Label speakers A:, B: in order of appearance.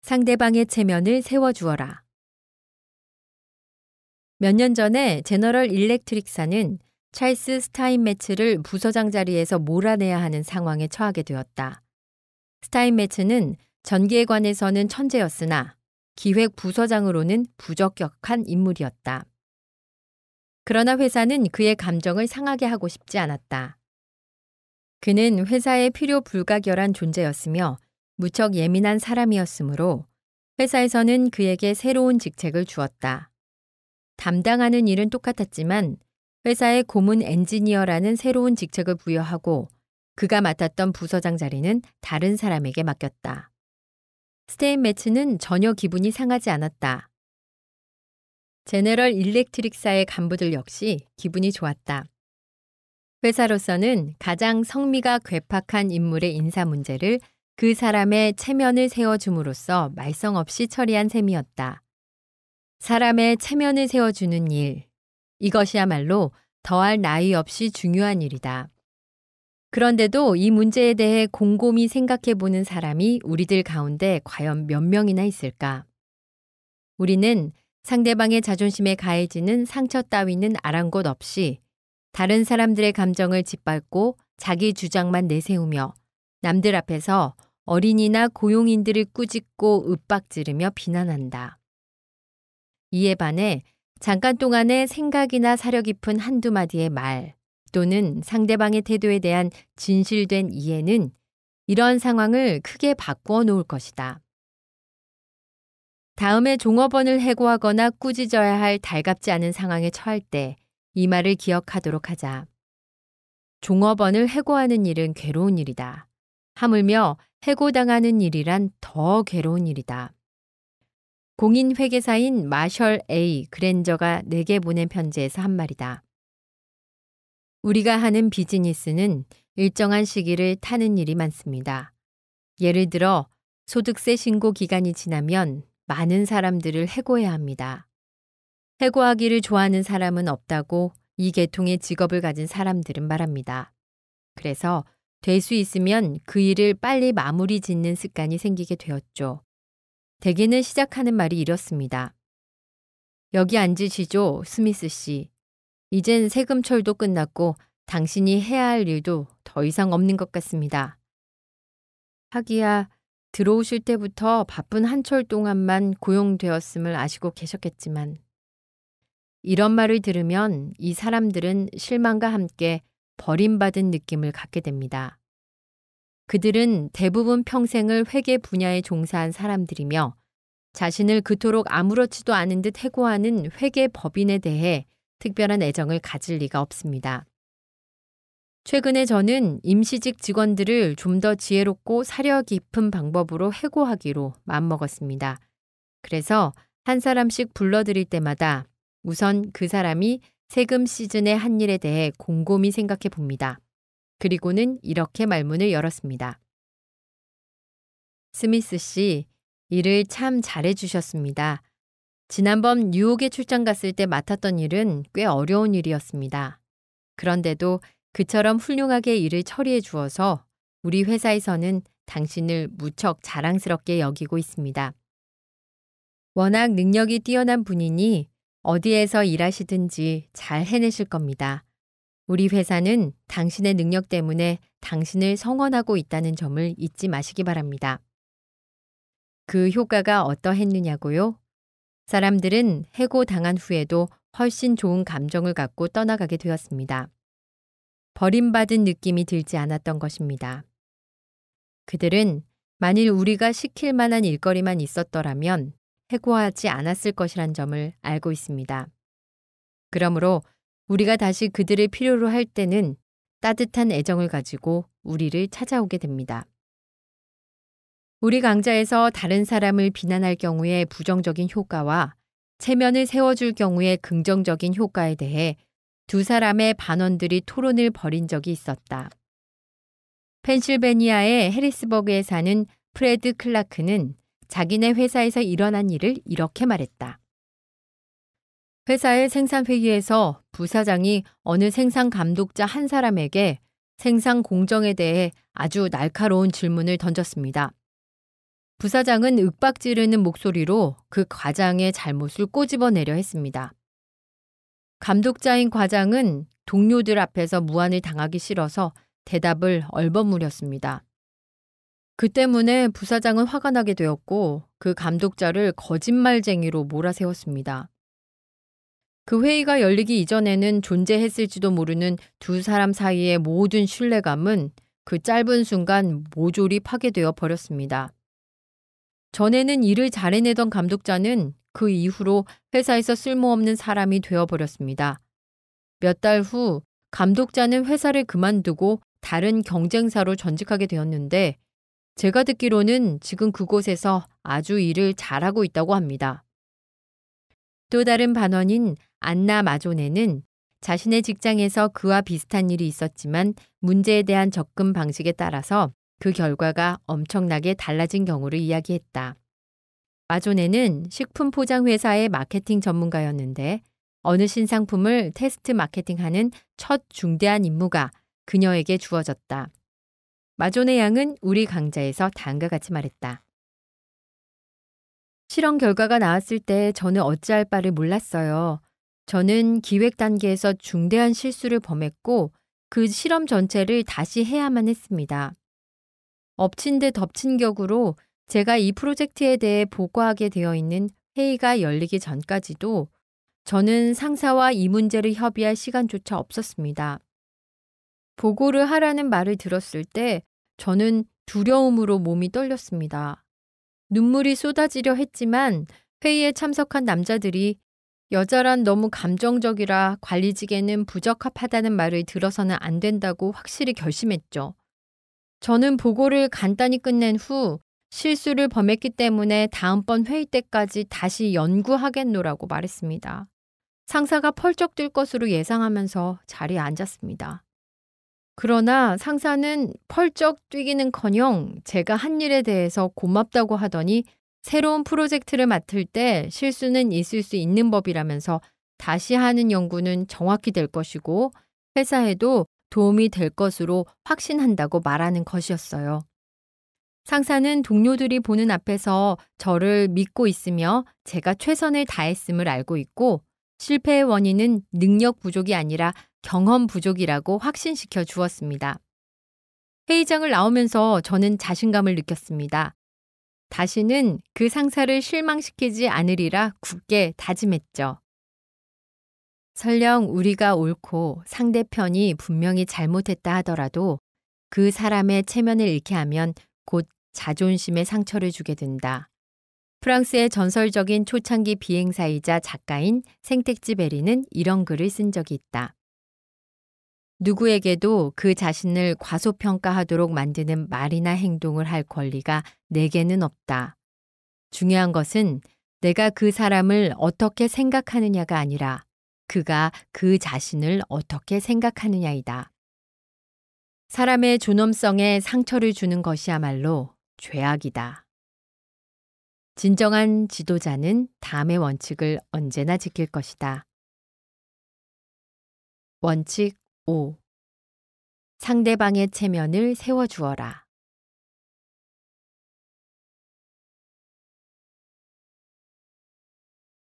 A: 상대방의 체면을 세워주어라. 몇 년 전에 제너럴 일렉트릭사는 찰스 스타인매츠를 부서장 자리에서 몰아내야 하는 상황에 처하게 되었다. 스타인매츠는 전기에 관해서는 천재였으나 기획 부서장으로는 부적격한 인물이었다. 그러나 회사는 그의 감정을 상하게 하고 싶지 않았다. 그는 회사의 필요 불가결한 존재였으며 무척 예민한 사람이었으므로 회사에서는 그에게 새로운 직책을 주었다. 담당하는 일은 똑같았지만 회사의 고문 엔지니어라는 새로운 직책을 부여하고 그가 맡았던 부서장 자리는 다른 사람에게 맡겼다. 스테인매츠는 전혀 기분이 상하지 않았다. 제너럴 일렉트릭사의 간부들 역시 기분이 좋았다. 회사로서는 가장 성미가 괴팍한 인물의 인사 문제를 그 사람의 체면을 세워줌으로써 말썽 없이 처리한 셈이었다. 사람의 체면을 세워주는 일, 이것이야말로 더할 나위 없이 중요한 일이다. 그런데도 이 문제에 대해 곰곰이 생각해보는 사람이 우리들 가운데 과연 몇 명이나 있을까? 우리는 상대방의 자존심에 가해지는 상처 따위는 아랑곳 없이 다른 사람들의 감정을 짓밟고 자기 주장만 내세우며 남들 앞에서 어린이나 고용인들을 꾸짖고 윽박지르며 비난한다. 이에 반해 잠깐 동안의 생각이나 사려 깊은 한두 마디의 말 또는 상대방의 태도에 대한 진실된 이해는 이런 상황을 크게 바꾸어 놓을 것이다. 다음에 종업원을 해고하거나 꾸짖어야 할 달갑지 않은 상황에 처할 때 이 말을 기억하도록 하자. 종업원을 해고하는 일은 괴로운 일이다. 하물며 해고당하는 일이란 더 괴로운 일이다. 공인회계사인 마셜 A. 그랜저가 내게 보낸 편지에서 한 말이다. 우리가 하는 비즈니스는 일정한 시기를 타는 일이 많습니다. 예를 들어 소득세 신고 기간이 지나면 많은 사람들을 해고해야 합니다. 해고하기를 좋아하는 사람은 없다고 이 계통의 직업을 가진 사람들은 말합니다. 그래서 될 수 있으면 그 일을 빨리 마무리 짓는 습관이 생기게 되었죠. 대개는 시작하는 말이 이렇습니다. 여기 앉으시죠, 스미스 씨. 이젠 세금철도 끝났고 당신이 해야 할 일도 더 이상 없는 것 같습니다. 하기야 들어오실 때부터 바쁜 한철 동안만 고용되었음을 아시고 계셨겠지만 이런 말을 들으면 이 사람들은 실망과 함께 버림받은 느낌을 갖게 됩니다. 그들은 대부분 평생을 회계 분야에 종사한 사람들이며 자신을 그토록 아무렇지도 않은 듯 해고하는 회계 법인에 대해 특별한 애정을 가질 리가 없습니다. 최근에 저는 임시직 직원들을 좀 더 지혜롭고 사려 깊은 방법으로 해고하기로 마음먹었습니다. 그래서 한 사람씩 불러들일 때마다 우선 그 사람이 세금 시즌의 한 일에 대해 곰곰이 생각해 봅니다. 그리고는 이렇게 말문을 열었습니다. 스미스 씨, 일을 참 잘해 주셨습니다. 지난번 뉴욕에 출장 갔을 때 맡았던 일은 꽤 어려운 일이었습니다. 그런데도 그처럼 훌륭하게 일을 처리해 주어서 우리 회사에서는 당신을 무척 자랑스럽게 여기고 있습니다. 워낙 능력이 뛰어난 분이니 어디에서 일하시든지 잘 해내실 겁니다. 우리 회사는 당신의 능력 때문에 당신을 성원하고 있다는 점을 잊지 마시기 바랍니다. 그 효과가 어떠했느냐고요? 사람들은 해고당한 후에도 훨씬 좋은 감정을 갖고 떠나가게 되었습니다. 버림받은 느낌이 들지 않았던 것입니다. 그들은 만일 우리가 시킬 만한 일거리만 있었더라면 해고하지 않았을 것이란 점을 알고 있습니다. 그러므로 우리가 다시 그들을 필요로 할 때는 따뜻한 애정을 가지고 우리를 찾아오게 됩니다. 우리 강좌에서 다른 사람을 비난할 경우의 부정적인 효과와 체면을 세워줄 경우의 긍정적인 효과에 대해 두 사람의 반원들이 토론을 벌인 적이 있었다. 펜실베니아의 해리스버그에 사는 프레드 클라크는 자기네 회사에서 일어난 일을 이렇게 말했다. 회사의 생산회의에서 부사장이 어느 생산 감독자 한 사람에게 생산 공정에 대해 아주 날카로운 질문을 던졌습니다. 부사장은 윽박지르는 목소리로 그 과장의 잘못을 꼬집어내려 했습니다. 감독자인 과장은 동료들 앞에서 무안을 당하기 싫어서 대답을 얼버무렸습니다. 그 때문에 부사장은 화가 나게 되었고 그 감독자를 거짓말쟁이로 몰아세웠습니다. 그 회의가 열리기 이전에는 존재했을지도 모르는 두 사람 사이의 모든 신뢰감은 그 짧은 순간 모조리 파괴되어 버렸습니다. 전에는 일을 잘해내던 감독자는 그 이후로 회사에서 쓸모없는 사람이 되어버렸습니다. 몇 달 후 감독자는 회사를 그만두고 다른 경쟁사로 전직하게 되었는데 제가 듣기로는 지금 그곳에서 아주 일을 잘하고 있다고 합니다. 또 다른 반원인 안나 마조네는 자신의 직장에서 그와 비슷한 일이 있었지만 문제에 대한 접근 방식에 따라서 그 결과가 엄청나게 달라진 경우를 이야기했다. 마조네는 식품 포장 회사의 마케팅 전문가였는데 어느 신상품을 테스트 마케팅하는 첫 중대한 임무가 그녀에게 주어졌다. 마조네 양은 우리 강좌에서 다음과 같이 말했다. 실험 결과가 나왔을 때 저는 어찌할 바를 몰랐어요. 저는 기획 단계에서 중대한 실수를 범했고 그 실험 전체를 다시 해야만 했습니다. 엎친 데 덮친 격으로 제가 이 프로젝트에 대해 보고하게 되어 있는 회의가 열리기 전까지도 저는 상사와 이 문제를 협의할 시간조차 없었습니다. 보고를 하라는 말을 들었을 때 저는 두려움으로 몸이 떨렸습니다. 눈물이 쏟아지려 했지만 회의에 참석한 남자들이 여자란 너무 감정적이라 관리직에는 부적합하다는 말을 들어서는 안 된다고 확실히 결심했죠. 저는 보고를 간단히 끝낸 후 실수를 범했기 때문에 다음번 회의 때까지 다시 연구하겠노라고 말했습니다. 상사가 펄쩍 뛸 것으로 예상하면서 자리에 앉았습니다. 그러나 상사는 펄쩍 뛰기는커녕 제가 한 일에 대해서 고맙다고 하더니 새로운 프로젝트를 맡을 때 실수는 있을 수 있는 법이라면서 다시 하는 연구는 정확히 될 것이고 회사에도 도움이 될 것으로 확신한다고 말하는 것이었어요. 상사는 동료들이 보는 앞에서 저를 믿고 있으며 제가 최선을 다했음을 알고 있고 실패의 원인은 능력 부족이 아니라 경험 부족이라고 확신시켜 주었습니다. 회의장을 나오면서 저는 자신감을 느꼈습니다. 다시는 그 상사를 실망시키지 않으리라 굳게 다짐했죠. 설령 우리가 옳고 상대편이 분명히 잘못했다 하더라도 그 사람의 체면을 잃게 하면 곧 자존심에 상처를 주게 된다. 프랑스의 전설적인 초창기 비행사이자 작가인 생텍쥐베리는 이런 글을 쓴 적이 있다. 누구에게도 그 자신을 과소평가하도록 만드는 말이나 행동을 할 권리가 내게는 없다. 중요한 것은 내가 그 사람을 어떻게 생각하느냐가 아니라 그가 그 자신을 어떻게 생각하느냐이다. 사람의 존엄성에 상처를 주는 것이야말로 죄악이다. 진정한 지도자는 다음의 원칙을 언제나 지킬 것이다. 원칙 5. 상대방의 체면을 세워주어라.